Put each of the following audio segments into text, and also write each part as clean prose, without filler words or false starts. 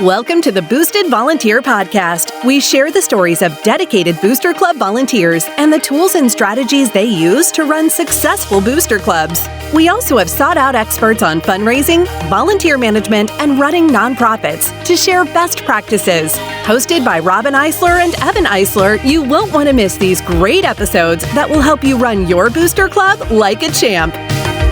Welcome to the Boosted Volunteer Podcast. We share the stories of dedicated Booster Club volunteers and the tools and strategies they use to run successful booster clubs. We also have sought-out experts on fundraising, volunteer management, and running nonprofits to share best practices. Hosted by Robin Eissler and Evan Eissler, you won't want to miss these great episodes that will help you run your booster club like a champ.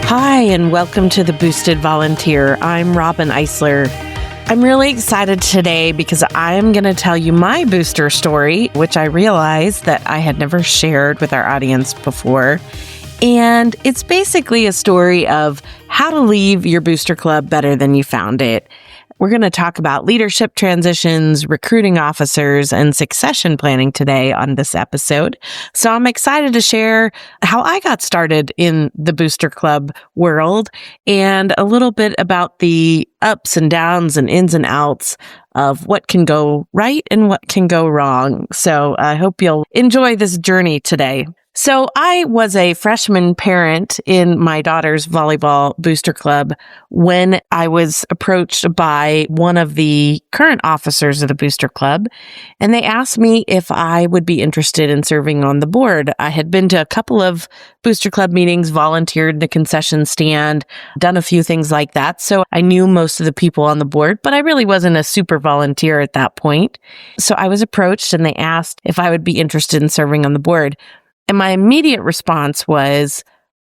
Hi, and welcome to the Boosted Volunteer. I'm Robin Eissler. I'm really excited today because I'm going to tell you my booster story, which I realized that I had never shared with our audience before. And it's basically a story of how to leave your booster club better than you found it. We're going to talk about leadership transitions, recruiting officers, and succession planning today on this episode. So I'm excited to share how I got started in the booster club world and a little bit about the ups and downs and ins and outs of what can go right and what can go wrong. So I hope you'll enjoy this journey today. So I was a freshman parent in my daughter's volleyball booster club when I was approached by one of the current officers of the booster club, and they asked me if I would be interested in serving on the board. I had been to a couple of booster club meetings, volunteered in the concession stand, done a few things like that. So I knew most of the people on the board, but I really wasn't a super volunteer at that point. So I was approached and they asked if I would be interested in serving on the board. And my immediate response was,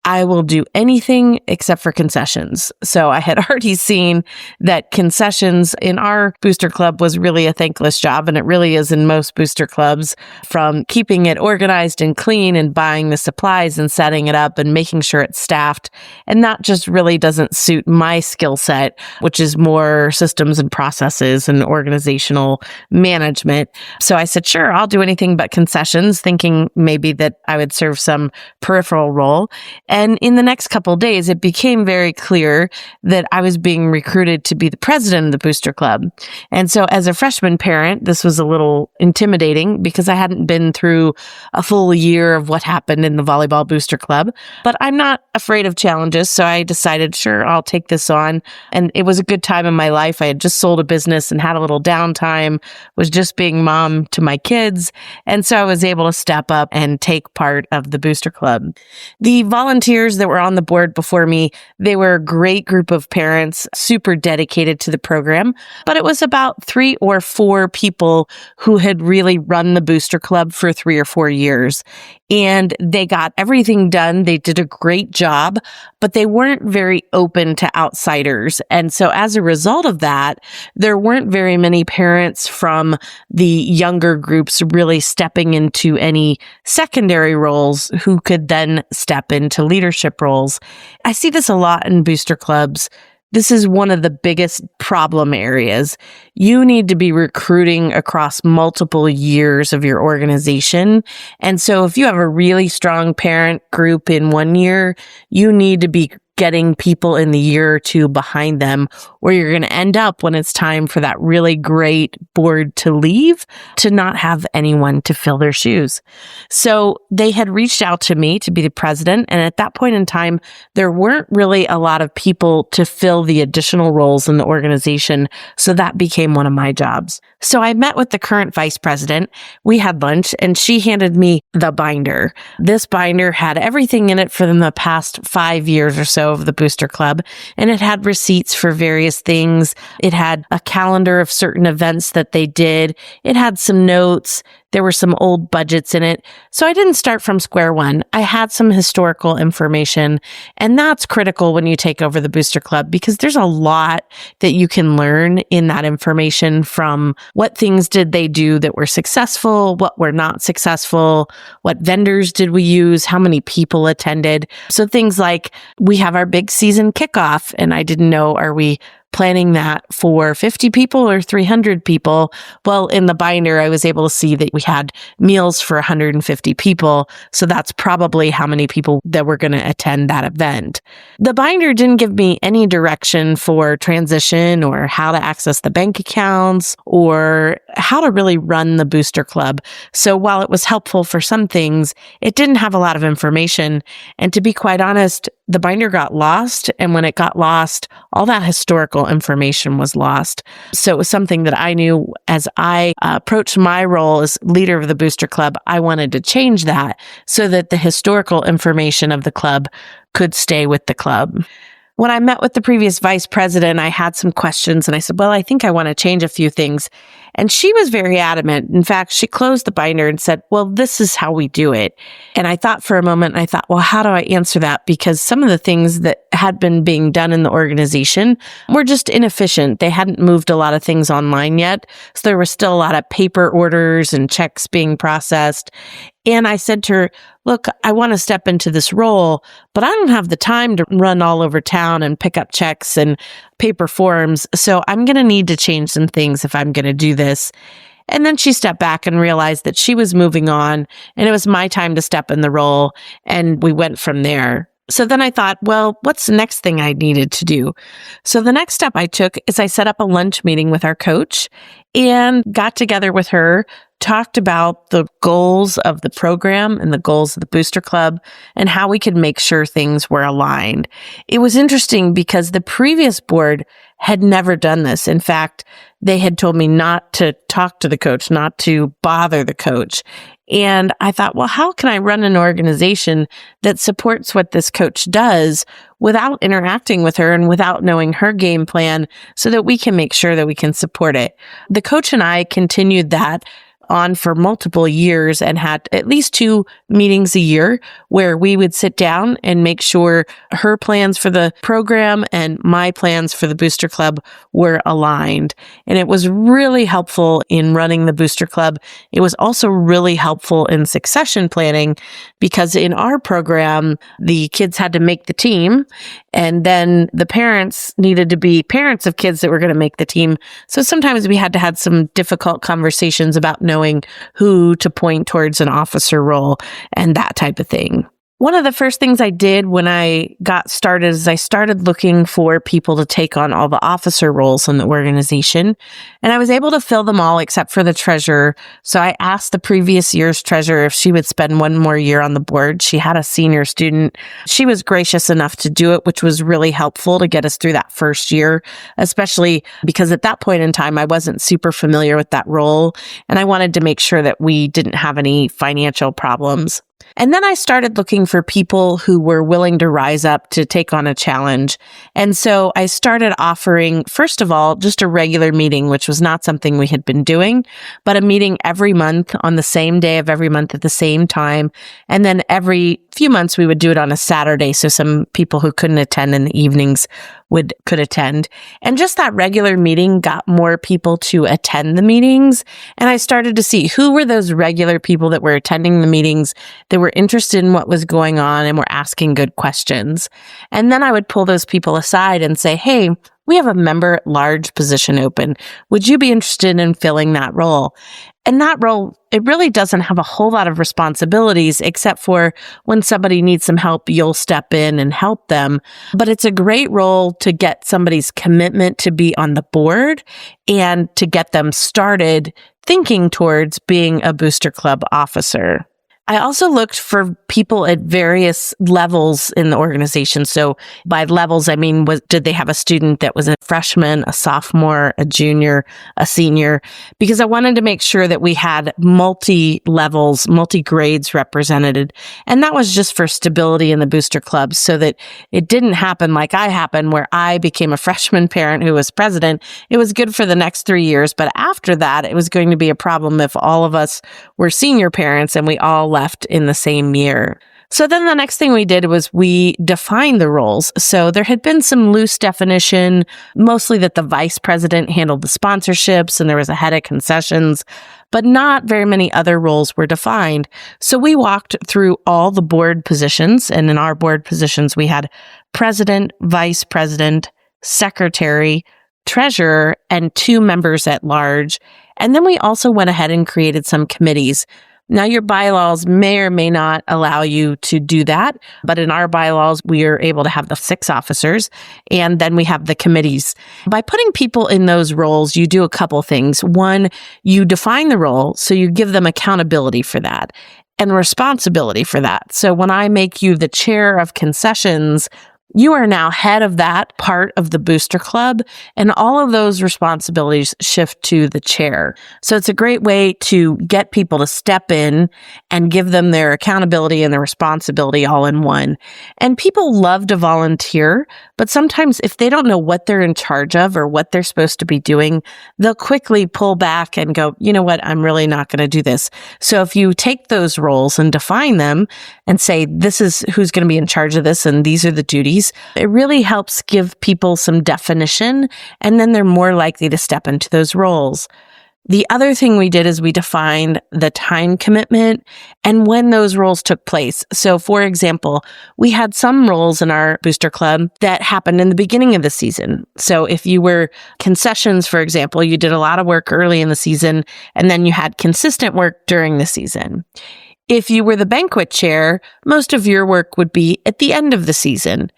I will do anything except for concessions. So I had already seen that concessions in our booster club was really a thankless job, and it really is in most booster clubs, from keeping it organized and clean and buying the supplies and setting it up and making sure it's staffed. And that just really doesn't suit my skill set, which is more systems and processes and organizational management. So I said, sure, I'll do anything but concessions, thinking maybe that I would serve some peripheral role. And in the next couple of days, it became very clear that I was being recruited to be the president of the booster club. And so as a freshman parent, this was a little intimidating because I hadn't been through a full year of what happened in the volleyball booster club. But I'm not afraid of challenges, so I decided, sure, I'll take this on. And it was a good time in my life. I had just sold a business and had a little downtime, was just being mom to my kids. And so I was able to step up and take part of the booster club. The volunteers that were on the board before me, they were a great group of parents, super dedicated to the program, but it was about 3 or 4 people who had really run the booster club for 3 or 4 years. And they got everything done. They did a great job, but they weren't very open to outsiders. And so as a result of that, there weren't very many parents from the younger groups really stepping into any secondary roles who could then step into leadership roles. I see this a lot in booster clubs. This is one of the biggest problem areas. You need to be recruiting across multiple years of your organization. And so if you have a really strong parent group in one year, you need to be getting people in the year or two behind them, or you're going to end up when it's time for that really great board to leave to not have anyone to fill their shoes. So they had reached out to me to be the president. And at that point in time, there weren't really a lot of people to fill the additional roles in the organization. So that became one of my jobs. So I met with the current vice president. We had lunch and she handed me the binder. This binder had everything in it for the past 5 years or so of the booster club. And it had receipts for various things. It had a calendar of certain events that they did. It had some notes. There were some old budgets in it. So I didn't start from square one. I had some historical information, and that's critical when you take over the booster club because there's a lot that you can learn in that information, from what things did they do that were successful, what were not successful, what vendors did we use, how many people attended. So things like, we have our big season kickoff, and I didn't know, are we planning that for 50 people or 300 people? Well, in the binder, I was able to see that we had meals for 150 people. So that's probably how many people that were going to attend that event. The binder didn't give me any direction for transition or how to access the bank accounts or how to really run the booster club. So while it was helpful for some things, it didn't have a lot of information. And to be quite honest, the binder got lost. And when it got lost, all that historical information was lost. So it was something that I knew as I approached my role as leader of the booster club, I wanted to change that so that the historical information of the club could stay with the club. When I met with the previous vice president, I had some questions and I said, well, I think I want to change a few things. And she was very adamant. In fact, she closed the binder and said, well, this is how we do it. And I thought for a moment, I thought, well, how do I answer that? Because some of the things that had been being done in the organization were just inefficient. They hadn't moved a lot of things online yet. So there were still a lot of paper orders and checks being processed. And I said to her, look, I want to step into this role, but I don't have the time to run all over town and pick up checks and paper forms. So I'm going to need to change some things if I'm going to do this. And then she stepped back and realized that she was moving on and it was my time to step in the role. And we went from there. So then I thought, well, what's the next thing I needed to do? So the next step I took is I set up a lunch meeting with our coach and got together with her, talked about the goals of the program and the goals of the booster club and how we could make sure things were aligned. It was interesting because the previous board had never done this. In fact, they had told me not to talk to the coach, not to bother the coach. And I thought, well, how can I run an organization that supports what this coach does without interacting with her and without knowing her game plan so that we can make sure that we can support it? The coach and I continued that on for multiple years and had at least 2 meetings a year where we would sit down and make sure her plans for the program and my plans for the booster club were aligned. And it was really helpful in running the booster club. It was also really helpful in succession planning because in our program, the kids had to make the team and then the parents needed to be parents of kids that were going to make the team. So sometimes we had to have some difficult conversations about knowing who to point towards an officer role and that type of thing. One of the first things I did when I got started is I started looking for people to take on all the officer roles in the organization. And I was able to fill them all except for the treasurer. So I asked the previous year's treasurer if she would spend one more year on the board. She had a senior student. She was gracious enough to do it, which was really helpful to get us through that first year, especially because at that point in time, I wasn't super familiar with that role. And I wanted to make sure that we didn't have any financial problems. And then I started looking for people who were willing to rise up to take on a challenge. And so I started offering, first of all, just a regular meeting, which was not something we had been doing, but a meeting every month on the same day of every month at the same time. And then every few months we would do it on a Saturday. So some people who couldn't attend in the evenings could attend. And just that regular meeting got more people to attend the meetings. And I started to see who were those regular people that were attending the meetings that were interested in what was going on and were asking good questions. And then I would pull those people aside and say, hey, we have a member at large position open. Would you be interested in filling that role? And that role, it really doesn't have a whole lot of responsibilities except for when somebody needs some help, you'll step in and help them. But it's a great role to get somebody's commitment to be on the board and to get them started thinking towards being a booster club officer. I also looked for people at various levels in the organization. So by levels, I mean, did they have a student that was a freshman, a sophomore, a junior, a senior? Because I wanted to make sure that we had multi-levels, multi-grades represented. And that was just for stability in the booster clubs so that it didn't happen like I happened where I became a freshman parent who was president. It was good for the next 3 years. But after that, it was going to be a problem if all of us were senior parents and we all left in the same year. So then the next thing we did was we defined the roles. So there had been some loose definition, mostly that the vice president handled the sponsorships and there was a head of concessions, but not very many other roles were defined. So we walked through all the board positions, and in our board positions, we had president, vice president, secretary, treasurer, and 2 members at large. And then we also went ahead and created some committees. Now, your bylaws may or may not allow you to do that, but in our bylaws, we are able to have the 6 officers, and then we have the committees. By putting people in those roles, you do a couple things. One, you define the role, so you give them accountability for that and responsibility for that. So when I make you the chair of concessions, you are now head of that part of the booster club, and all of those responsibilities shift to the chair. So it's a great way to get people to step in and give them their accountability and their responsibility all in one. And people love to volunteer, but sometimes if they don't know what they're in charge of or what they're supposed to be doing, they'll quickly pull back and go, you know what, I'm really not going to do this. So if you take those roles and define them and say, this is who's going to be in charge of this and these are the duties, it really helps give people some definition, and then they're more likely to step into those roles. The other thing we did is we defined the time commitment and when those roles took place. So, for example, we had some roles in our booster club that happened in the beginning of the season. So if you were concessions, for example, you did a lot of work early in the season, and then you had consistent work during the season. If you were the banquet chair, most of your work would be at the end of the season.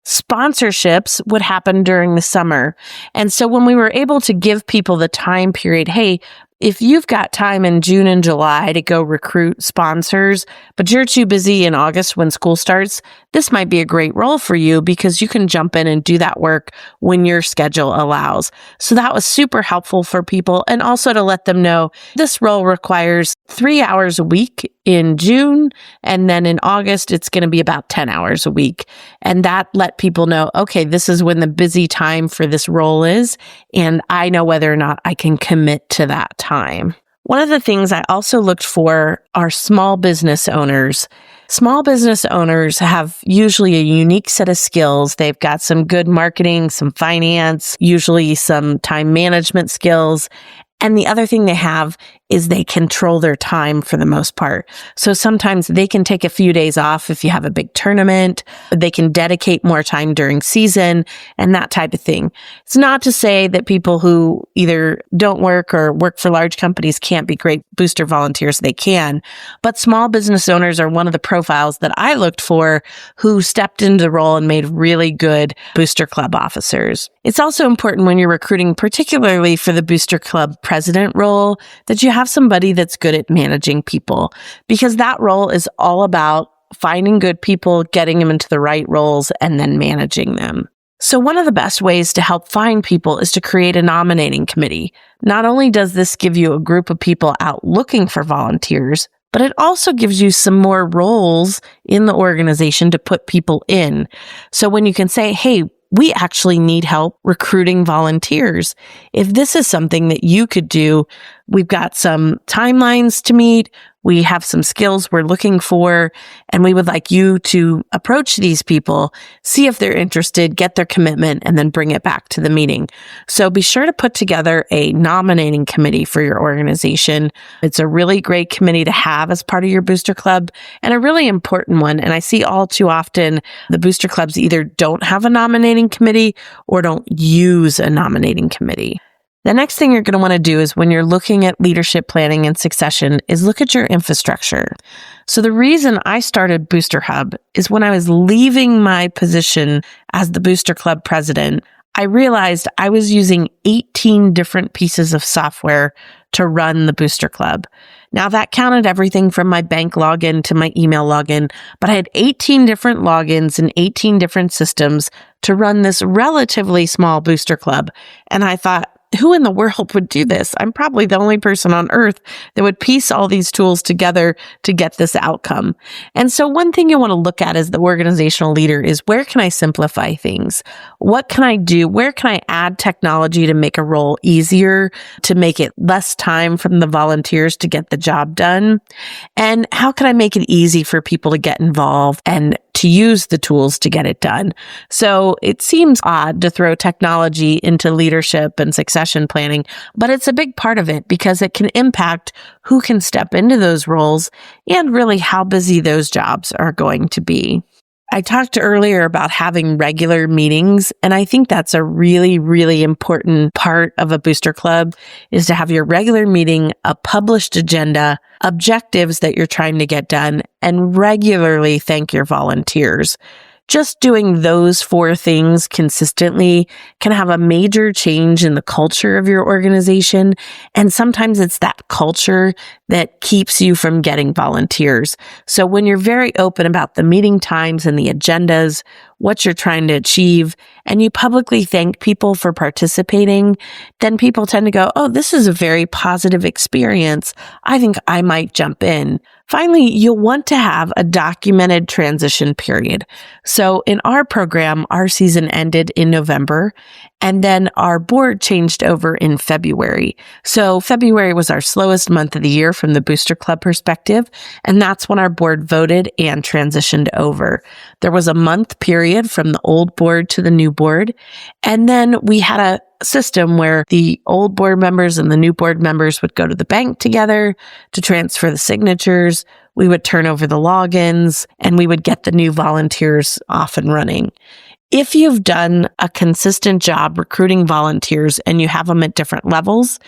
Sponsorships would happen during the summer. And so when we were able to give people the time period, hey, if you've got time in June and July to go recruit sponsors, but you're too busy in August when school starts, this might be a great role for you because you can jump in and do that work when your schedule allows. So that was super helpful for people. And also to let them know this role requires 3 hours a week in June. And then in August, it's going to be about 10 hours a week. And that let people know, okay, this is when the busy time for this role is. And I know whether or not I can commit to that time. One of the things I also looked for are small business owners. Small business owners have usually a unique set of skills. They've got some good marketing, some finance, usually some time management skills. And the other thing they have is they control their time for the most part. So sometimes they can take a few days off if you have a big tournament. They can dedicate more time during season and that type of thing. It's not to say that people who either don't work or work for large companies can't be great booster volunteers. They can. But small business owners are one of the profiles that I looked for who stepped into the role and made really good booster club officers. It's also important when you're recruiting, particularly for the booster club president role, that you have somebody that's good at managing people, because that role is all about finding good people, getting them into the right roles, and then managing them. So one of the best ways to help find people is to create a nominating committee. Not only does this give you a group of people out looking for volunteers, but it also gives you some more roles in the organization to put people in. So when you can say, hey, we actually need help recruiting volunteers. If this is something that you could do, we've got some timelines to meet. We have some skills we're looking for, and we would like you to approach these people, see if they're interested, get their commitment, and then bring it back to the meeting. So be sure to put together a nominating committee for your organization. It's a really great committee to have as part of your booster club, and a really important one. And I see all too often the booster clubs either don't have a nominating committee or don't use a nominating committee. The next thing you're going to want to do is when you're looking at leadership planning and succession is look at your infrastructure. So the reason I started Booster Hub is when I was leaving my position as the Booster Club president, I realized I was using 18 different pieces of software to run the Booster Club. Now that counted everything from my bank login to my email login, but I had 18 different logins and 18 different systems to run this relatively small Booster Club. And I thought, who in the world would do this? I'm probably the only person on earth that would piece all these tools together to get this outcome. And so one thing you want to look at as the organizational leader is, where can I simplify things? What can I do? Where can I add technology to make a role easier, to make it less time from the volunteers to get the job done? And how can I make it easy for people to get involved and to use the tools to get it done? So it seems odd to throw technology into leadership and succession planning, but it's a big part of it because it can impact who can step into those roles and really how busy those jobs are going to be. I talked earlier about having regular meetings, and I think that's a really, really important part of a booster club is to have your regular meeting, a published agenda, objectives that you're trying to get done, and regularly thank your volunteers. Just doing those 4 things consistently can have a major change in the culture of your organization. And sometimes it's that culture that keeps you from getting volunteers. So when you're very open about the meeting times and the agendas, what you're trying to achieve, and you publicly thank people for participating, then people tend to go, oh, this is a very positive experience. I think I might jump in. Finally, you'll want to have a documented transition period. So in our program, our season ended in November, and then our board changed over in February. So February was our slowest month of the year from the Booster Club perspective, and that's when our board voted and transitioned over. There was a month period from the old board to the new board, and then we had a system where the old board members and the new board members would go to the bank together to transfer the signatures. We would turn over the logins, and we would get the new volunteers off and running. If you've done a consistent job recruiting volunteers and you have them at different levels,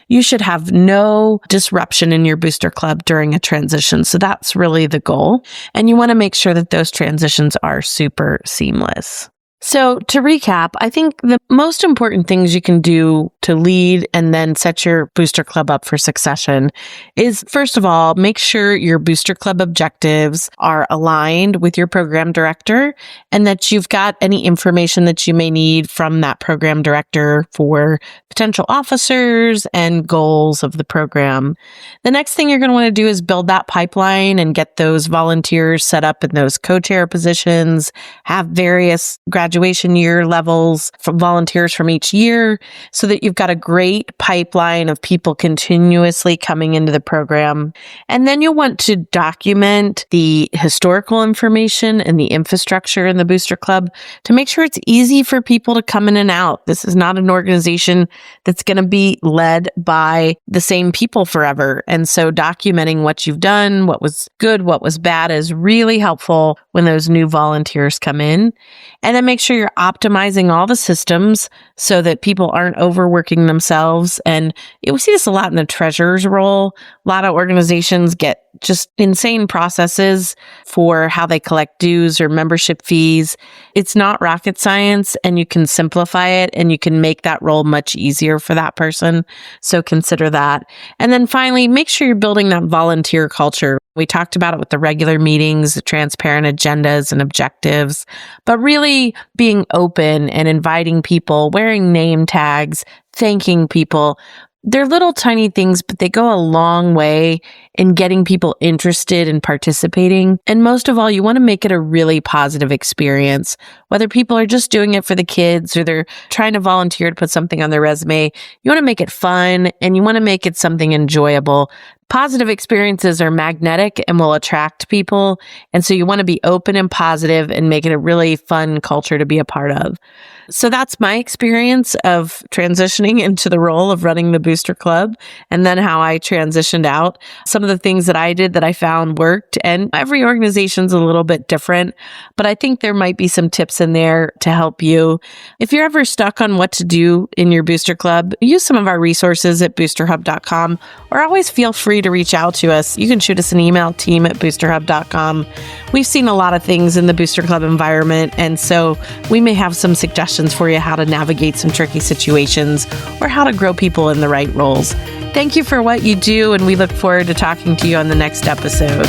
you should have no disruption in your booster club during a transition. So that's really the goal. And you want to make sure that those transitions are super seamless. So to recap, I think the most important things you can do to lead and then set your booster club up for succession is, first of all, make sure your booster club objectives are aligned with your program director and that you've got any information that you may need from that program director for potential officers and goals of the program. The next thing you're going to want to do is build that pipeline and get those volunteers set up in those co-chair positions, have various graduation year levels for volunteers from each year so that you've got a great pipeline of people continuously coming into the program. And then you'll want to document the historical information and the infrastructure in the booster club to make sure it's easy for people to come in and out. This is not an organization that's going to be led by the same people forever. And so documenting what you've done, what was good, what was bad is really helpful when those new volunteers come in. And then make sure you're optimizing all the systems so that people aren't overworking themselves. And we see this a lot in the treasurer's role. A lot of organizations get just insane processes for how they collect dues or membership fees. It's not rocket science, and you can simplify it and you can make that role much easier for that person. So consider that. And then finally, make sure you're building that volunteer culture. We talked about it with the regular meetings, the transparent agendas and objectives, but really being open and inviting people, wearing name tags, thanking people. They're little tiny things, but they go a long way in getting people interested in participating. And most of all, you want to make it a really positive experience. Whether people are just doing it for the kids or they're trying to volunteer to put something on their resume, you want to make it fun and you want to make it something enjoyable. Positive experiences are magnetic and will attract people. And so you want to be open and positive and make it a really fun culture to be a part of. So that's my experience of transitioning into the role of running the Booster Club and then how I transitioned out. Some of the things that I did that I found worked, and every organization's a little bit different, but I think there might be some tips in there to help you. If you're ever stuck on what to do in your Booster Club, use some of our resources at boosterhub.com, or always feel free to reach out to us. You can shoot us an email, team@boosterhub.com. We've seen a lot of things in the Booster Club environment, and so we may have some suggestions for you how to navigate some tricky situations or how to grow people in the right roles. Thank you for what you do, and we look forward to talking to you on the next episode.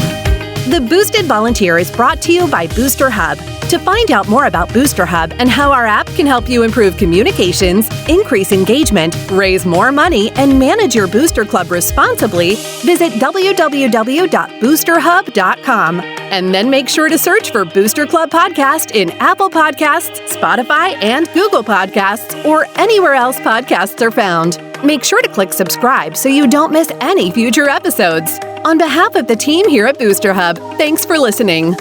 The Boosted Volunteer is brought to you by Booster Hub. To find out more about Booster Hub and how our app can help you improve communications, increase engagement, raise more money, and manage your Booster Club responsibly, visit www.boosterhub.com. And then make sure to search for Booster Club Podcast in Apple Podcasts, Spotify, and Google Podcasts, or anywhere else podcasts are found. Make sure to click subscribe so you don't miss any future episodes. On behalf of the team here at Booster Hub, thanks for listening.